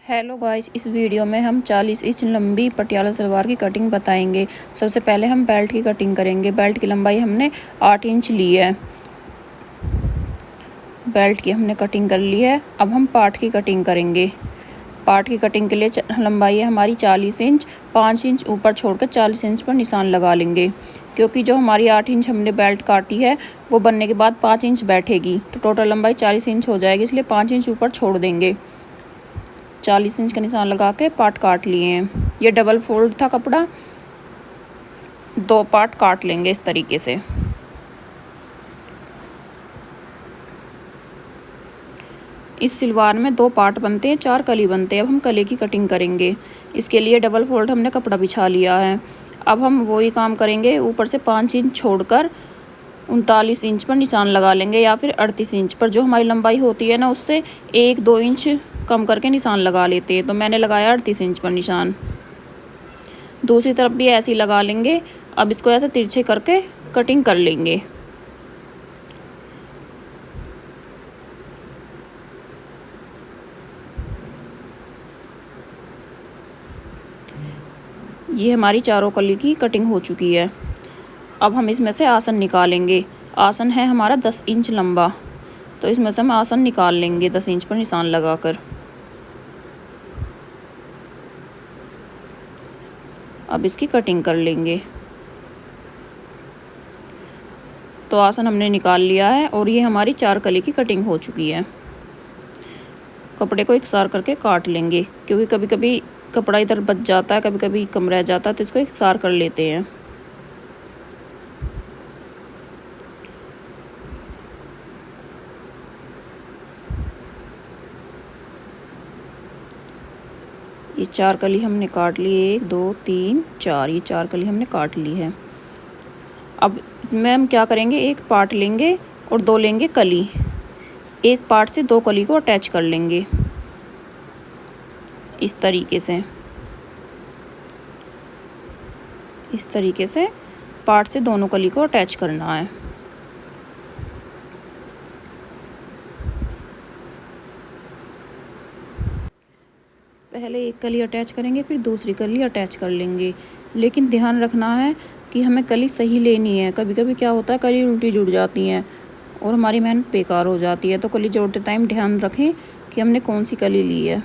Hello guys, इस video में हम 40 इंच लंबी पटियाला सलवार की कटिंग बताएंगे। सबसे पहले हम बेल्ट की कटिंग करेंगे। बेल्ट की लंबाई हमने 8 इंच ली है। बेल्ट की हमने कटिंग कर ली है। अब हम पार्ट की कटिंग करेंगे। पार्ट की कटिंग के लिए लंबाई है हमारी 40 इंच। 5 इंच ऊपर छोड़कर 40 इंच पर निशान लगा लेंगे, क्योंकि जो हमारी 8 इंच हमने बेल्ट काटी है वो बनने के बाद 5 इंच बैठेगी, तो टोटल लंबाई 40 इंच हो जाएगी, इसलिए 5 इंच ऊपर छोड़ देंगे। 40 इंच का निशान लगा के पार्ट काट लिए हैं। ये डबल फोल्ड था कपड़ा, 2 पार्ट काट लेंगे इस तरीके से। इस सलवार में 2 पार्ट बनते हैं, 4 कली बनते हैं। अब हम कली की कटिंग करेंगे। इसके लिए डबल फोल्ड हमने कपड़ा बिछा लिया है। अब हम वही काम करेंगे, ऊपर से 5 इंच छोड़कर 39 इंच पर निशान लगा लेंगे, या फिर 38 इंच पर। जो हमारी लंबाई होती है ना, उससे 1-2 इंच कम करके निशान लगा लेते हैं, तो मैंने लगाया 38 इंच पर निशान। दूसरी तरफ भी ऐसे ही लगा लेंगे। अब इसको ऐसे तिरछे करके कटिंग कर लेंगे। ये हमारी चारों कली की कटिंग हो चुकी है। अब हम इसमें से आसन निकालेंगे। आसन है हमारा 10 इंच लंबा, तो इसमें से हम आसन निकाल लेंगे 10 इंच पर निशान लगाकर। अब इसकी कटिंग कर लेंगे। तो आसन हमने निकाल लिया है और ये हमारी 4 कली की कटिंग हो चुकी है। कपड़े को इकसार करके काट लेंगे, क्योंकि कभी कभी कपड़ा इधर बच जाता है, कभी कभी कम रह जाता है, तो इसको इकसार कर लेते हैं। ये 4 कली हमने काट ली, 1 2 3 4, ये 4 कली हमने काट ली है। अब इसमें हम क्या करेंगे, एक पार्ट लेंगे और 2 लेंगे कली। एक पार्ट से 2 कली को अटैच कर लेंगे इस तरीके से। इस तरीके से पार्ट से दोनों कली को अटैच करना है। पहले एक कली अटैच करेंगे, फिर दूसरी कली अटैच कर लेंगे। लेकिन ध्यान रखना है कि हमें कली सही लेनी है। कभी कभी क्या होता है, कली उल्टी जुड़ जाती हैं और हमारी मेहनत बेकार हो जाती है। तो कली जोड़ते टाइम ध्यान रखें कि हमने कौन सी कली ली है।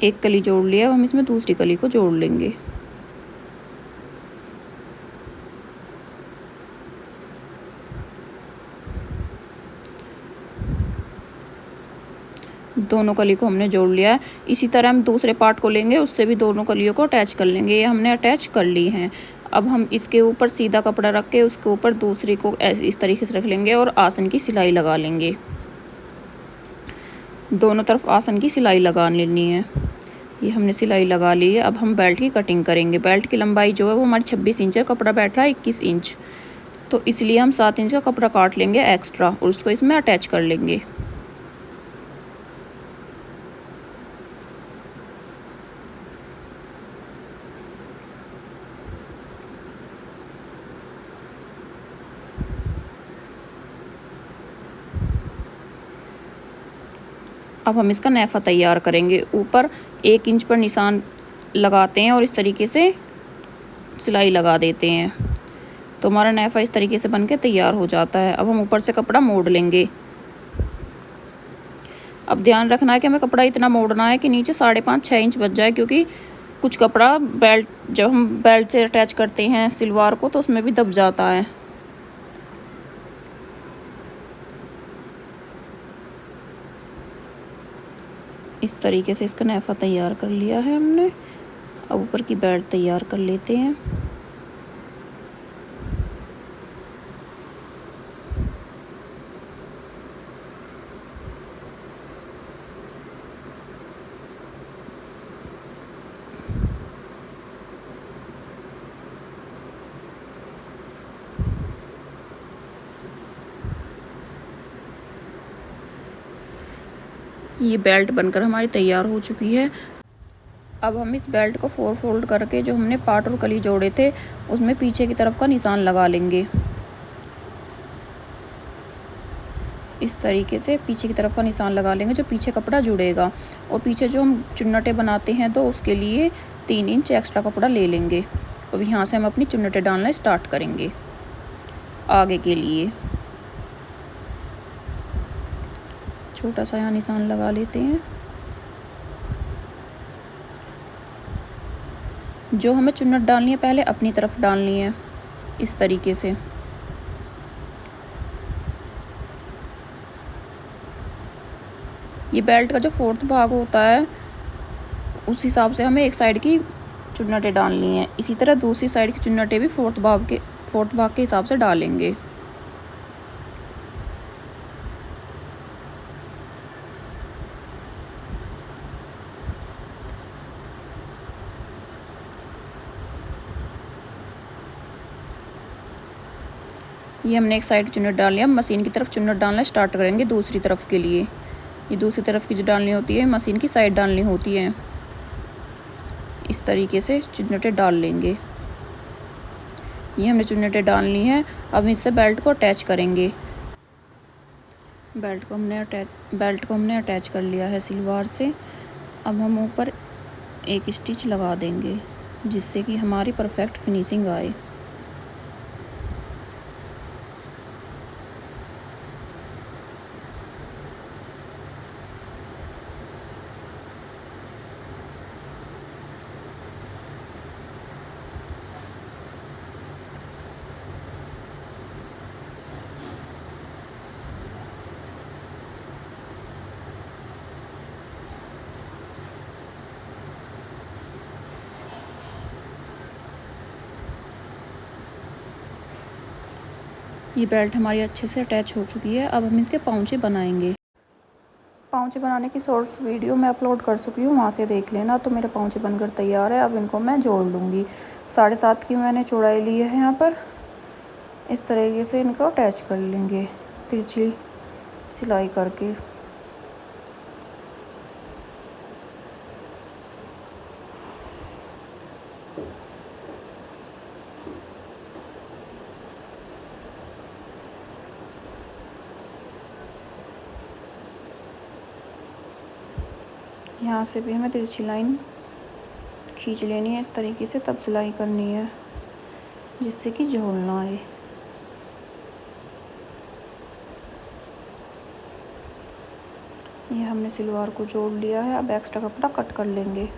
एक कली जोड़ लिया, अब हम इसमें दूसरी कली को जोड़ लेंगे। दोनों कली को हमने जोड़ लिया है। इसी तरह हम दूसरे पार्ट को लेंगे, उससे भी दोनों कलियों को अटैच कर लेंगे। ये हमने अटैच कर ली हैं। अब हम इसके ऊपर सीधा कपड़ा रख के उसके ऊपर दूसरी को इस तरीके से रख लेंगे और आसन की सिलाई लगा लेंगे। दोनों तरफ आसन की सिलाई लगा लेनी है। ये हमने सिलाई लगा ली है। अब हम बेल्ट की कटिंग करेंगे। बेल्ट की लंबाई जो है वो हमारी 26 इंच है, कपड़ा बैठ रहा है 21 इंच, तो इसलिए हम 7 इंच का कपड़ा काट लेंगे एक्स्ट्रा और उसको इसमें अटैच कर लेंगे। अब हम इसका नेफा तैयार करेंगे। ऊपर 1 इंच पर निशान लगाते हैं और इस तरीके से सिलाई लगा देते हैं, तो हमारा नेफा इस तरीके से बनके तैयार हो जाता है। अब हम ऊपर से कपड़ा मोड़ लेंगे। अब ध्यान रखना है कि हमें कपड़ा इतना मोड़ना है कि नीचे 5.5-6 इंच बच जाए, क्योंकि कुछ कपड़ा बेल्ट जब हम बेल्ट से अटैच करते हैं सलवार को तो उसमें भी दब जाता है। इस तरीके से इसका नेफा तैयार कर लिया है हमने। अब ऊपर की बेल्ट तैयार कर लेते हैं। ये बेल्ट बनकर हमारी तैयार हो चुकी है। अब हम इस बेल्ट को 4 फोल्ड करके जो हमने पार्ट और कली जोड़े थे उसमें पीछे की तरफ का निशान लगा लेंगे। इस तरीके से पीछे की तरफ का निशान लगा लेंगे जो पीछे कपड़ा जुड़ेगा। और पीछे जो हम चुन्नटे बनाते हैं तो उसके लिए 3 इंच एक्स्ट्रा कपड़ा ले लेंगे। अब यहाँ से हम अपनी चुन्नटे डालना स्टार्ट करेंगे आगे के लिए। छोटा सा यहाँ निशान लगा लेते हैं। जो हमें चुन्नट डालनी है पहले अपनी तरफ डालनी है इस तरीके से। ये बेल्ट का जो 4th भाग होता है उस हिसाब से हमें एक साइड की चुन्नटें डालनी है। इसी तरह दूसरी साइड की चुन्नटें भी 4th भाग के हिसाब से डालेंगे। ये हमने एक साइड चुन्नट डाल लिया। मशीन की तरफ चुन्नट डालना स्टार्ट करेंगे दूसरी तरफ के लिए। ये दूसरी तरफ की जो डालनी होती है मशीन की साइड डालनी होती है। इस तरीके से चुन्नटें डाल लेंगे। ये हमने चुन्नटें डालनी है। अब इससे बेल्ट को अटैच करेंगे। बेल्ट को हमने अटैच कर लिया है सिलवार से। अब हम ऊपर एक स्टिच लगा देंगे जिससे कि हमारी परफेक्ट फिनिशिंग आए। ये बेल्ट हमारी अच्छे से अटैच हो चुकी है। अब हम इसके पाउंचे बनाएंगे। पाउंचे बनाने की शॉर्ट्स वीडियो मैं अपलोड कर चुकी हूँ, वहाँ से देख लेना। तो मेरे पाउंचे बनकर तैयार है। अब इनको मैं जोड़ लूँगी। 7.5 की मैंने चौड़ाई ली है यहाँ पर। इस तरीके से इनको अटैच कर लेंगे तिरछी सिलाई करके। यहाँ से भी हमें तिरछी लाइन खींच लेनी है इस तरीके से, तब सिलाई करनी है जिससे कि झोल ना आए। ये हमने सिलवार को जोड़ लिया है। अब एक्स्ट्रा कपड़ा कट कर लेंगे।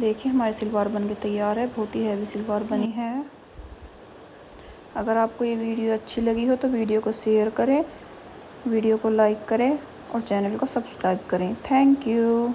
देखिए हमारी सिलवार बन के तैयार है। बहुत ही हैवी सिलवार बनी है। अगर आपको ये वीडियो अच्छी लगी हो तो वीडियो को शेयर करें, वीडियो को लाइक करें और चैनल को सब्सक्राइब करें। Thank you.